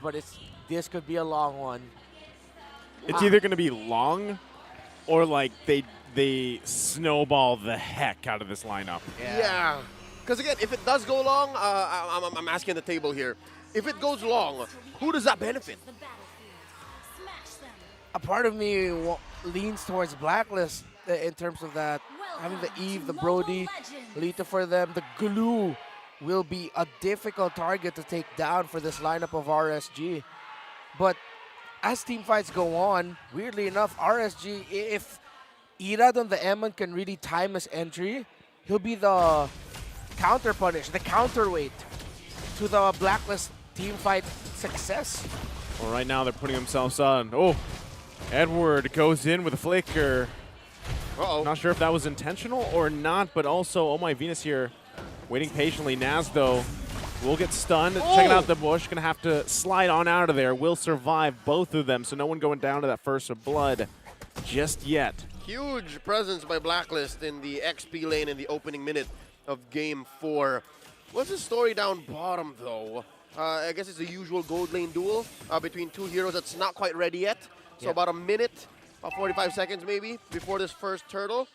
but this could be a long one. It's either going to be long or like they snowball the heck out of this lineup. Yeah. Because again, if it does go long, I'm asking the table here. If it goes long, who does that benefit? A part of me leans towards Blacklist in terms of that. Having the Eve, the Brody, Lita for them, the glue will be a difficult target to take down for this lineup of RSG. But as team fights go on, weirdly enough, RSG, if Irad on the Emon can really time his entry, he'll be the counter punish, the counterweight to the Blacklist team fight success. Well, right now they're putting themselves on. Oh, Edward goes in with a flicker. Uh-oh. Not sure if that was intentional or not, but also, oh my Venus here, waiting patiently. Naz, though, will get stunned. Checking out the bush, gonna have to slide on out of there. Will survive both of them, so no one going down to that first of blood just yet. Huge presence by Blacklist in the XP lane in the opening minute of Game 4. What's the story down bottom, though? I guess it's the usual gold lane duel between two heroes that's not quite ready yet. So about a minute, about 45 seconds maybe, before this first turtle.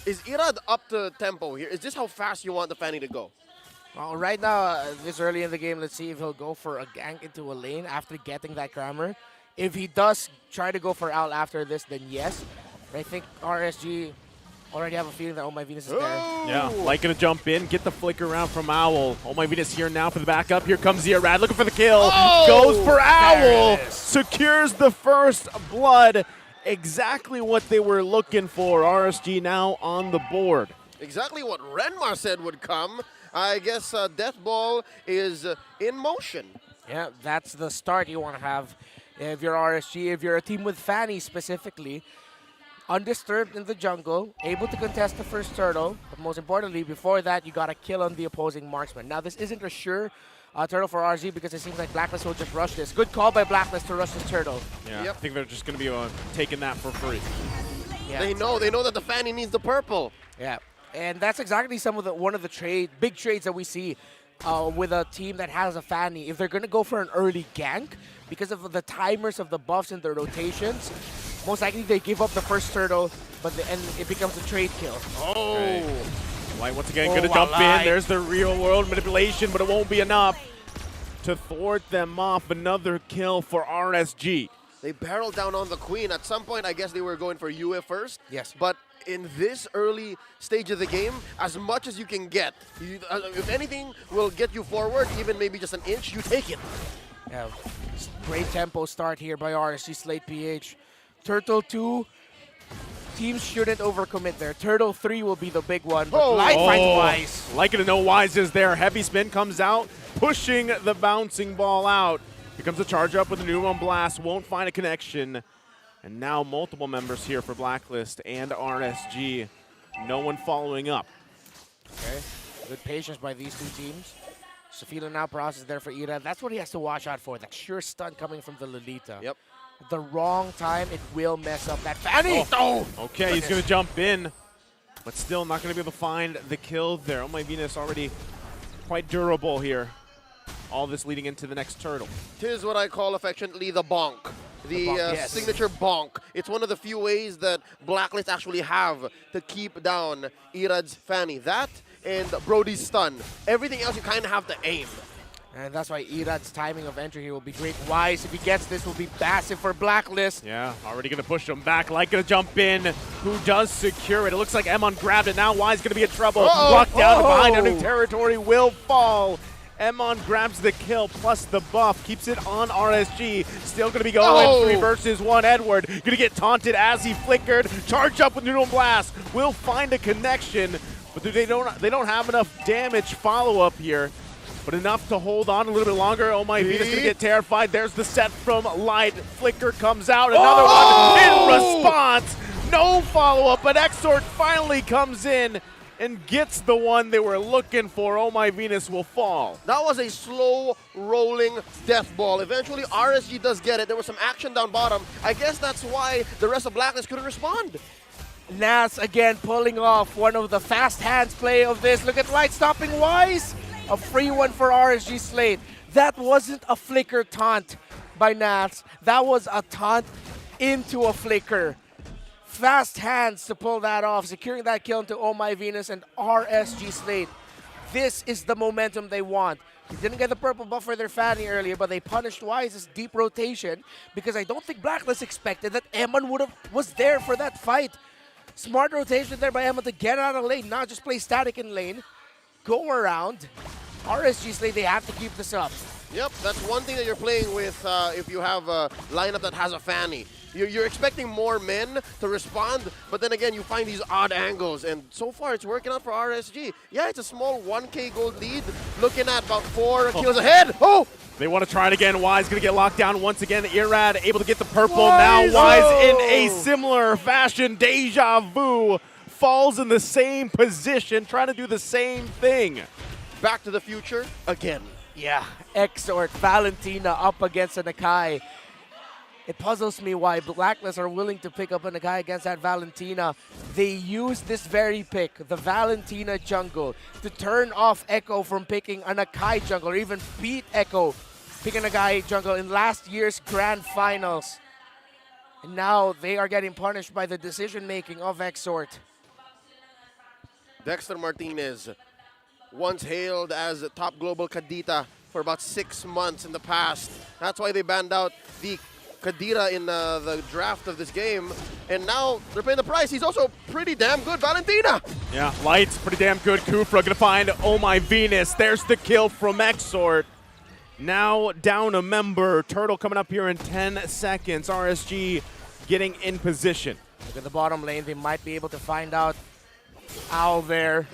Is Irad up to tempo here? Is this how fast you want the Fanny to go? Well, right now, this early in the game, let's see if he'll go for a gank into a lane after getting that grammar. If he does try to go for out after this, then yes. But I think RSG already have a feeling that Oh My Venus is there. Yeah, like gonna jump in, get the flicker around from Owl. Oh My Venus here now for the backup. Here comes Irad looking for the kill. Goes for Owl. Secures the first blood. Exactly what they were looking for. RSG now on the board. Exactly what Renmar said would come. I guess Death Ball is in motion. Yeah, that's the start you want to have if you're RSG, if you're a team with Fanny specifically. Undisturbed in the jungle, able to contest the first turtle, but most importantly, before that, you got a kill on the opposing marksman. Now, this isn't a sure turtle for RSG because it seems like Blacklist will just rush this. Good call by Blacklist to rush this turtle. Yeah, I think they're just going to be taking that for free. Yeah. They know that the Fanny needs the purple. Yeah, and that's exactly one of the big trades that we see with a team that has a Fanny. If they're going to go for an early gank, because of the timers of the buffs and the rotations, most likely they give up the first turtle, and it becomes a trade kill. Oh! Okay. White once again going to jump in. There's the real world manipulation, but it won't be enough to thwart them off. Another kill for RSG. They barreled down on the Queen. At some point, I guess they were going for UF first. Yes. But in this early stage of the game, as much as you can get, if anything will get you forward, even maybe just an inch, you take it. Yeah, great tempo start here by RSG Slate PH. Turtle 2, teams shouldn't overcommit there. Turtle 3 will be the big one, but Light finds Wise. Like it to know Wise is there. Heavy spin comes out, pushing the bouncing ball out. Here comes a charge up with a new one blast, won't find a connection. And now multiple members here for Blacklist and RSG. No one following up. Okay, good patience by these two teams. Safila now process there for Ira. That's what he has to watch out for, that sure stun coming from the Lolita. Yep. At the wrong time, it will mess up that Fanny. Okay, he's going to jump in, but still not going to be able to find the kill there. Oh My Venus already quite durable here. All this leading into the next turtle. Tis what I call affectionately the bonk. The signature bonk. It's one of the few ways that Blacklist actually have to keep down Irad's Fanny. That and Brody's stun. Everything else you kind of have to aim. And that's why Irad's timing of entry here will be great. Wise, if he gets this, will be massive for Blacklist. Yeah, already going to push him back. Like going to jump in. Who does secure it? It looks like Emon grabbed it. Now Wise going to be in trouble. Locked down behind enemy territory. Will fall. Emon grabs the kill plus the buff. Keeps it on RSG. Still going to be going 3 versus 1. Edward going to get taunted as he flickered. Charge up with Noodle Blast. Will find a connection. But they don't have enough damage follow-up here. But enough to hold on a little bit longer. Oh My Venus gonna get terrified. There's the set from Light. Flicker comes out. Another one in response. No follow-up, but Exort finally comes in and gets the one they were looking for. Oh My Venus will fall. That was a slow rolling death ball. Eventually RSG does get it. There was some action down bottom. I guess that's why the rest of Blacklist couldn't respond. Nas again pulling off one of the fast hands play of this. Look at Light stopping Wise. A free one for RSG Slate. That wasn't a flicker taunt by Nats. That was a taunt into a flicker. Fast hands to pull that off, securing that kill into Oh My Venus and RSG Slate. This is the momentum they want. They didn't get the purple buff for their Fanny earlier, but they punished Wise's deep rotation because I don't think Blacklist expected that Eman was there for that fight. Smart rotation there by Eman to get out of lane, not just play static in lane. Go around. RSG Slate, they have to keep this up. Yep, that's one thing that you're playing with if you have a lineup that has a Fanny. You're expecting more men to respond, but then again, you find these odd angles, and so far it's working out for RSG. Yeah, it's a small 1K gold lead, looking at about 4 kills ahead. Oh! They want to try it again. Wise going to get locked down once again. Irad able to get the purple. Now Wise in a similar fashion. Deja vu falls in the same position, trying to do the same thing. Back to the future again. Yeah, Exort, Valentina up against an Akai. It puzzles me why Blacklist are willing to pick up an Akai against that Valentina. They use this very pick, the Valentina jungle, to turn off Echo from picking an Akai jungle, or even beat Echo picking an Akai jungle in last year's Grand Finals. And now they are getting punished by the decision-making of Exort. Dexter Martinez, once hailed as a top global Kadita for about 6 months in the past. That's why they banned out the Kadira in the draft of this game, and now they're paying the price. He's also pretty damn good, Valentina. Yeah, Light's pretty damn good. Kufra gonna find Oh My Venus. There's the kill from Exort. Now down a member. Turtle coming up here in 10 seconds. RSG getting in position. Look at the bottom lane. They might be able to find out Owl there.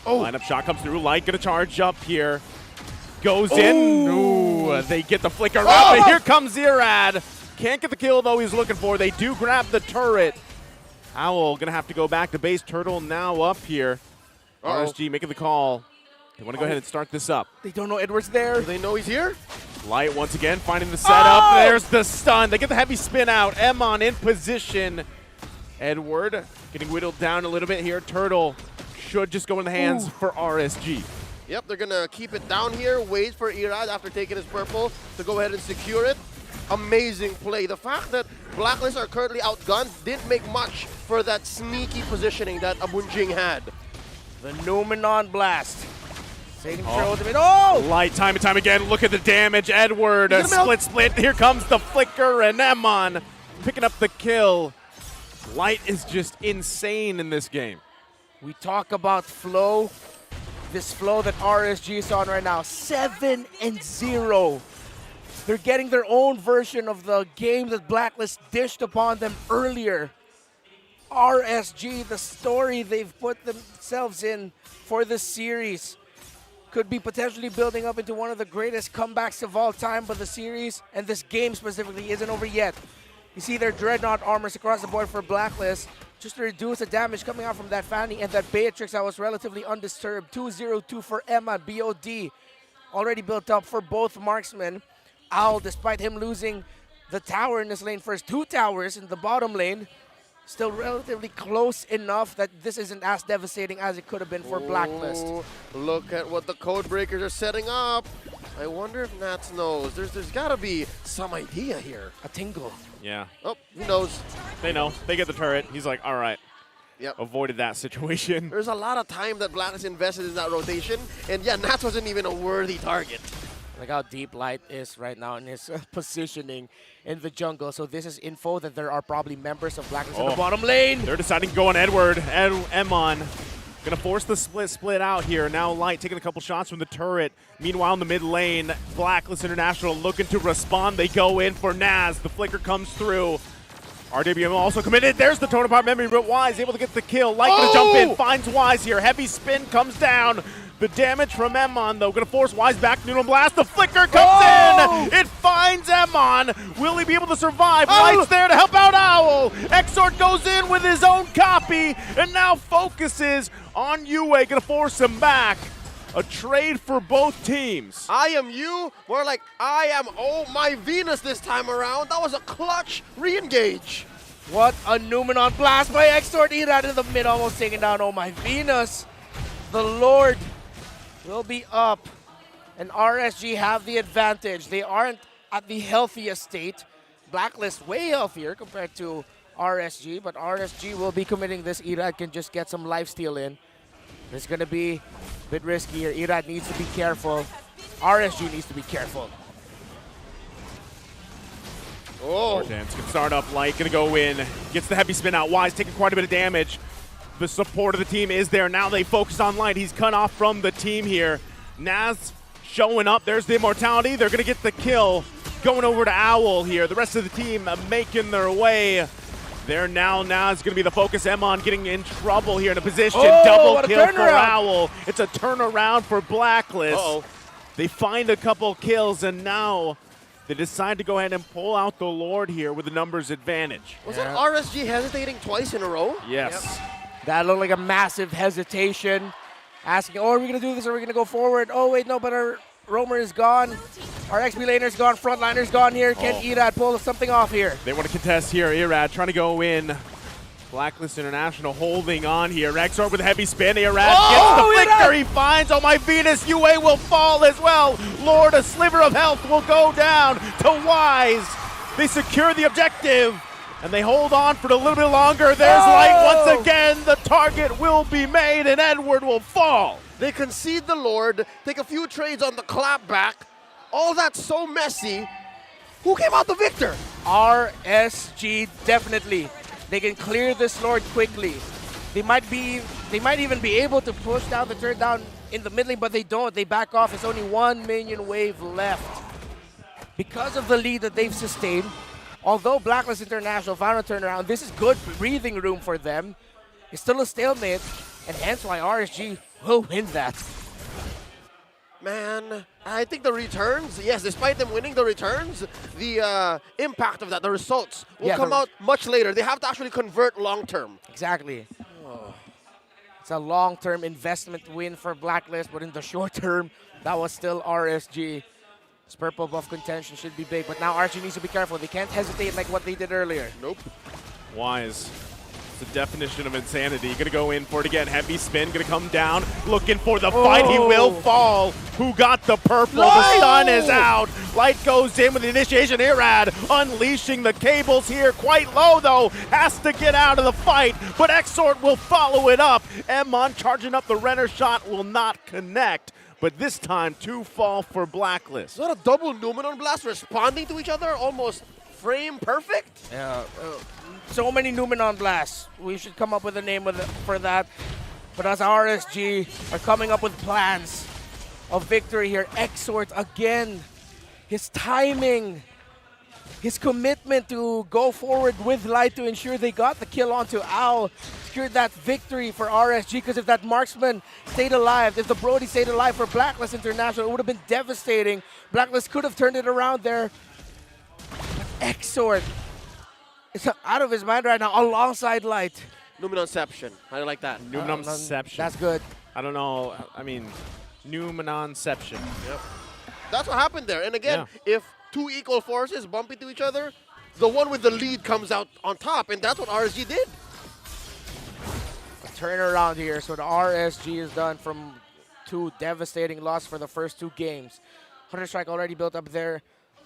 Oh, lineup shot comes through. Light gonna charge up here. Goes in. Ooh, they get the flicker out, but here comes Irad. Can't get the kill, though, he's looking for. They do grab the turret. Owl gonna have to go back to base. Turtle now up here. RSG making the call. They want to go ahead and start this up. They don't know Edward's there. Do they know he's here? Light once again finding the setup. There's the stun. They get the heavy spin out. Emon in position. Edward getting whittled down a little bit here. Turtle should just go in the hands for RSG. Yep, they're going to keep it down here, wait for Irad after taking his purple to go ahead and secure it. Amazing play. The fact that Blacklist are currently outgunned didn't make much for that sneaky positioning that Abunjing had. The Numenon Blast. Taking control of the mid. Oh! Light time and time again. Look at the damage. Edward, split. Here comes the flicker, and Emon picking up the kill. Light is just insane in this game. We talk about flow. This flow that RSG is on right now, 7-0. They're getting their own version of the game that Blacklist dished upon them earlier. RSG, the story they've put themselves in for this series, could be potentially building up into one of the greatest comebacks of all time, but the series, and this game specifically, isn't over yet. You see their Dreadnought armors across the board for Blacklist, just to reduce the damage coming out from that Fanny and that Beatrix that was relatively undisturbed. 2-0-2 for Emma, BOD. Already built up for both marksmen. Owl, despite him losing the tower in this lane first, 2 towers in the bottom lane, still relatively close enough that this isn't as devastating as it could have been for Blacklist. Look at what the code breakers are setting up. I wonder if Nats knows. There's got to be some idea here. A tingle. Yeah. Oh, he knows. They know. They get the turret. He's like, all right. Yep. Avoided that situation. There's a lot of time that Blacklist invested in that rotation, and yeah, Nats wasn't even a worthy target. Like how deep Light is right now in his positioning in the jungle. So this is info that there are probably members of Blacklist in the bottom lane. They're deciding to go on Edward. Emon gonna force the split out here. Now Light taking a couple shots from the turret. Meanwhile, in the mid lane, Blacklist International looking to respond. They go in for Naz. The flicker comes through. RWM also committed. There's the totem part memory, but Wise able to get the kill. Light gonna jump in, finds Wise here. Heavy spin comes down. The damage from Emon, though, gonna force Wise back. Nuno Blast, the flicker comes in! It finds Emon! Will he be able to survive? Light's there to help out Owl! Exort goes in with his own copy, and now focuses on Yue, gonna force him back. A trade for both teams. I am you, more like I am Oh My Venus this time around. That was a clutch re-engage. What a Numenon Blast by Exort. Irad in the mid, almost taking down Oh My Venus. The Lord will be up And RSG have the advantage. They aren't at the healthiest state. Blacklist way healthier compared to RSG, but RSG will be committing this. Irad can just get some lifesteal in. It's going to be a bit risky here. Irad needs to be careful. RSG needs to be careful. Oh, Dance can start up light, gonna go in. Gets the heavy spin out. Wise taking quite a bit of damage. The support of the team is there. Now they focus on light. He's cut off from the team here. Naz showing up. There's the immortality. They're gonna get the kill. Going over to Owl here. The rest of the team making their way. There now. Naz gonna be the focus. Emon getting in trouble here in a position. Double kill for Owl. It's a turnaround for Blacklist. They find a couple kills and now they decide to go ahead and pull out the Lord here with the numbers advantage. Was that RSG hesitating twice in a row? Yes. That looked like a massive hesitation. Asking, oh, are we going to do this? Are we going to go forward? Oh, wait, no, but our roamer is gone. Our XP laner's gone. Frontliner's gone here. Can Irad pull something off here? They want to contest here. Irad trying to go in. Blacklist International holding on here. Exor with a heavy spin. Irad gets the flicker. He finds, oh my Venus, UA will fall as well. Lord, a sliver of health will go down to Wise. They secure the objective and they hold on for a little bit longer. There's light once again. The target will be made and Edward will fall. They concede the Lord, take a few trades on the clapback. All that's so messy. Who came out the victor? RSG, definitely. They can clear this Lord quickly. They might even be able to push down the turret down in the mid lane, but they don't. They back off. There's only one minion wave left. Because of the lead that they've sustained, although Blacklist International found a turnaround, this is good breathing room for them. It's still a stalemate, and hence why RSG will win that. Man, I think the returns, yes, despite them winning the returns, the impact of that, the results, will come out much later. They have to actually convert long term. Exactly. It's a long-term investment win for Blacklist, but in the short term, that was still RSG. This purple buff contention should be big, but now RSG needs to be careful. They can't hesitate like what they did earlier. Nope. Wise. The definition of insanity. Gonna go in for it again. Heavy spin, gonna come down, looking for the fight. He will fall. Who got the purple? No! The sun is out. Light goes in with the initiation. Irad unleashing the cables here. Quite low though. Has to get out of the fight, but Exort will follow it up. Emon charging up the Renner shot will not connect. But this time, two fall for Blacklist. Is that a double Numenon blast responding to each other? Almost frame perfect? Yeah. So many Numenon blasts. We should come up with a name for that. But as RSG are coming up with plans of victory here, Exort again, his timing, his commitment to go forward with Light to ensure they got the kill onto Owl, secured that victory for RSG, because if that marksman stayed alive, if the Brody stayed alive for Blacklist International, it would have been devastating. Blacklist could have turned it around there. But Exort is out of his mind right now, alongside Light. Numenonception. How do you like that? Numenonception. That's good. I don't know. I mean, Numenonception. Yep. That's what happened there. And again, if two equal forces bump into each other, the one with the lead comes out on top, and that's what RSG did. A turnaround here, so the RSG is done from two devastating losses for the first two games. Hunter Strike already built up there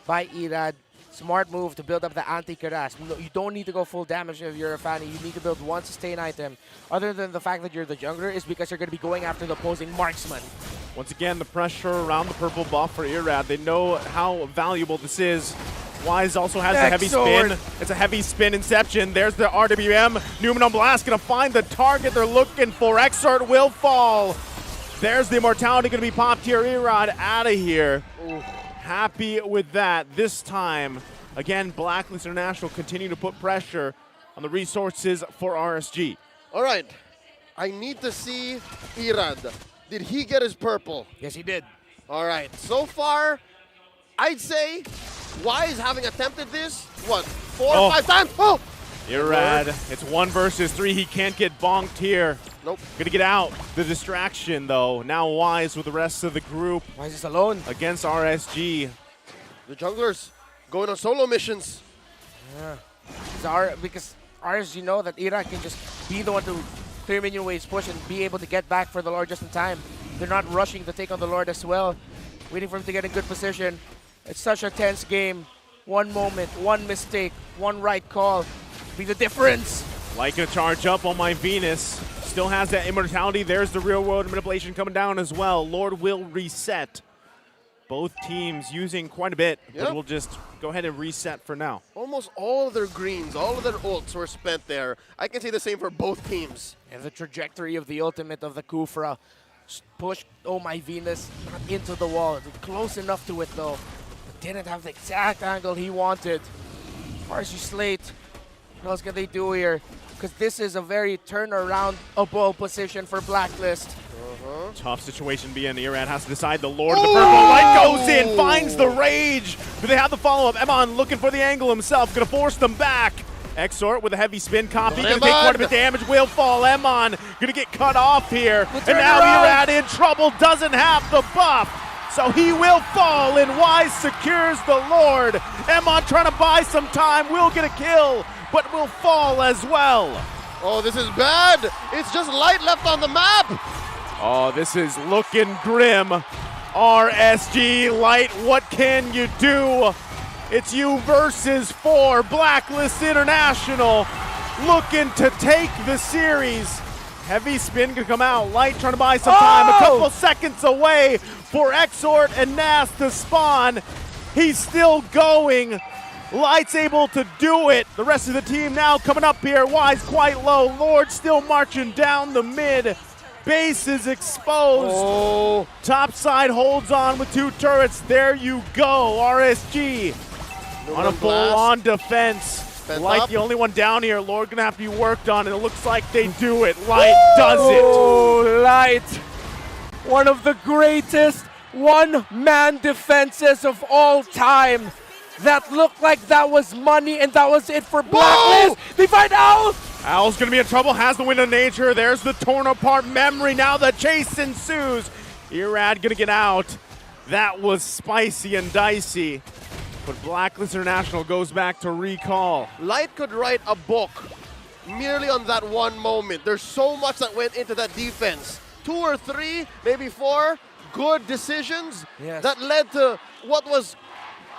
by Irad. Smart move to build up the anti-Karas. You don't need to go full damage if you're a Fanny. You need to build one sustain item. Other than the fact that you're the jungler, is because you're going to be going after the opposing marksman. Once again, the pressure around the purple buff for Irad. They know how valuable this is. Wise also has a heavy spin. It's a heavy spin inception. There's the RWM. Numenon Blast going to find the target they're looking for. Exort will fall. There's the immortality going to be popped here. Irad out of here. Ooh. Happy with that. This time, again, Blacklist International continue to put pressure on the resources for RSG. All right. I need to see Irad. Did he get his purple? Yes, he did. All right. So far, I'd say Wise having attempted this, what, 4 or 5 times? Oh! Irad, it's 1 versus 3. He can't get bonked here. Nope. Gonna get out. The distraction, though. Now Wise with the rest of the group. Wise is alone. Against RSG. The junglers going on solo missions. Yeah. Because RSG know that Irad can just be the one to clear minion waves, push, and be able to get back for the Lord just in time. They're not rushing to take on the Lord as well. waiting for him to get in good position. It's such a tense game. One moment, one mistake, one right call be the difference. Like a charge up on my Venus. Still has that immortality. There's the real world manipulation coming down as well. Lord will reset. Both teams using quite a bit, but we'll just go ahead and reset for now. Almost all of their greens, all of their ults were spent there. I can say the same for both teams. And the trajectory of the ultimate of the Kufra pushed Oh My Venus not into the wall. Close enough to it though. But didn't have the exact angle he wanted. RSG Slate, what else can they do here? Because this is a very turnaround-able position for Blacklist. Tough situation being Irad has to decide. The Lord of the Purple Light goes in, finds the rage. Do they have the follow-up? Emon looking for the angle himself, gonna force them back. Exort with a heavy spin copy, gonna take quite a bit of damage, will fall. Emon gonna get cut off here. And now Irad in trouble, doesn't have the buff. So he will fall, and Wise secures the Lord. Emon trying to buy some time, will get a kill, but will fall as well. Oh, this is bad. It's just Light left on the map. Oh, this is looking grim. RSG Light, what can you do? It's you versus 4. Blacklist International looking to take the series. Heavy spin gonna come out. Light trying to buy some time. A couple seconds away for Exort and Nas to spawn. He's still going. Light's able to do it. The rest of the team now coming up here. Wise quite low. Lord still marching down the mid. Base is exposed. Top side holds on with 2 turrets. There you go. RSG on a full-on defense. Light the only one down here. Lord gonna have to be worked on, and it looks like they do it. Light does it. Oh, Light. One of the greatest one-man defenses of all time. That looked like that was money, and that was it for Blacklist. They find Owl. Owl's gonna be in trouble, has the wind of nature. There's the torn apart memory. Now the chase ensues. Irad gonna get out. That was spicy and dicey. But Blacklist International goes back to recall. Light could write a book merely on that one moment. There's so much that went into that defense. 2 or 3, maybe 4 good decisions that led to what was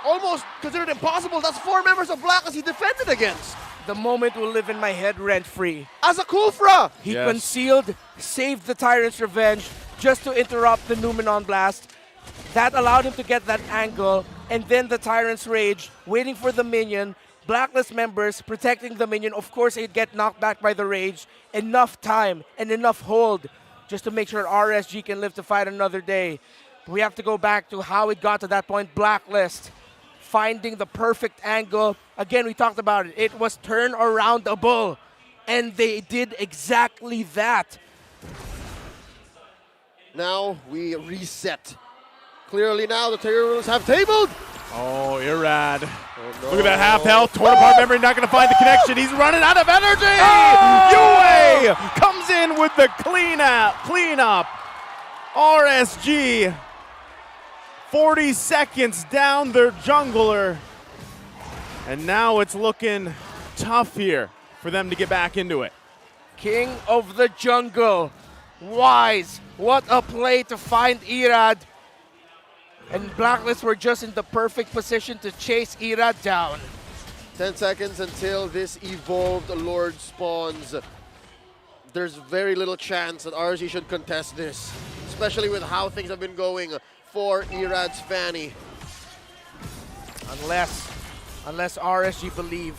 almost considered impossible. That's 4 members of Blacklist he defended against. The moment will live in my head rent-free. As a Kufra! He concealed, saved the Tyrant's Revenge just to interrupt the Numenon Blast. That allowed him to get that angle, and then the Tyrant's Rage, waiting for the minion. Blacklist members protecting the minion. Of course, he'd get knocked back by the Rage. Enough time and enough hold just to make sure RSG can live to fight another day. We have to go back to how it got to that point. Blacklist finding the perfect angle. Again, we talked about it. It was turn-around-able, and they did exactly that. Now we reset. Clearly now the Terrorists have tabled. Oh, Irad. Look at that half health. Torn apart memory, not going to find the connection. He's running out of energy. Yue comes in with the cleanup. RSG 40 seconds down their jungler. And now it's looking tough here for them to get back into it. King of the jungle. Wise. What a play to find Irad. And Blacklist were just in the perfect position to chase Irad down. 10 seconds until this evolved Lord spawns. There's very little chance that RSG should contest this, especially with how things have been going for Irad's Fanny. Unless RSG believe,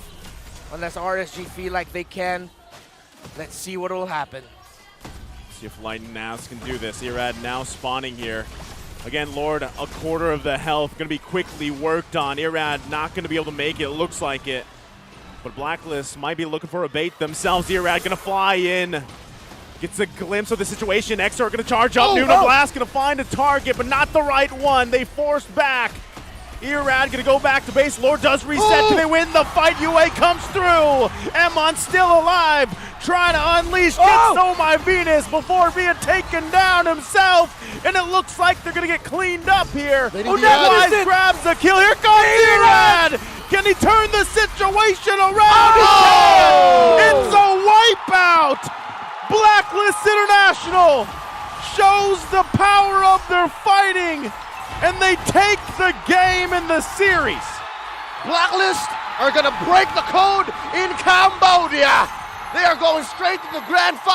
unless RSG feel like they can, let's see what will happen. See if Light and Nas can do this. Irad now spawning here. Again, Lord, a quarter of the health, going to be quickly worked on. Irad not going to be able to make it, looks like it. But Blacklist might be looking for a bait themselves. Irad going to fly in. Gets a glimpse of the situation. Exort going to charge up. Nuno Blast going to find a target, but not the right one. They forced back. Irad going to go back to base. Lord does reset. Do they win the fight? Yue comes through. Emon still alive. Trying to unleash. Gets Oh My Venus before being taken down himself. And it looks like they're going to get cleaned up here. Wise grabs the kill. Here comes Irad. Can he turn the situation around? It's a wipeout. Blacklist International shows the power of their fighting. and they take the game in the series. Blacklist are going to break the code in Cambodia. They are going straight to the grand final.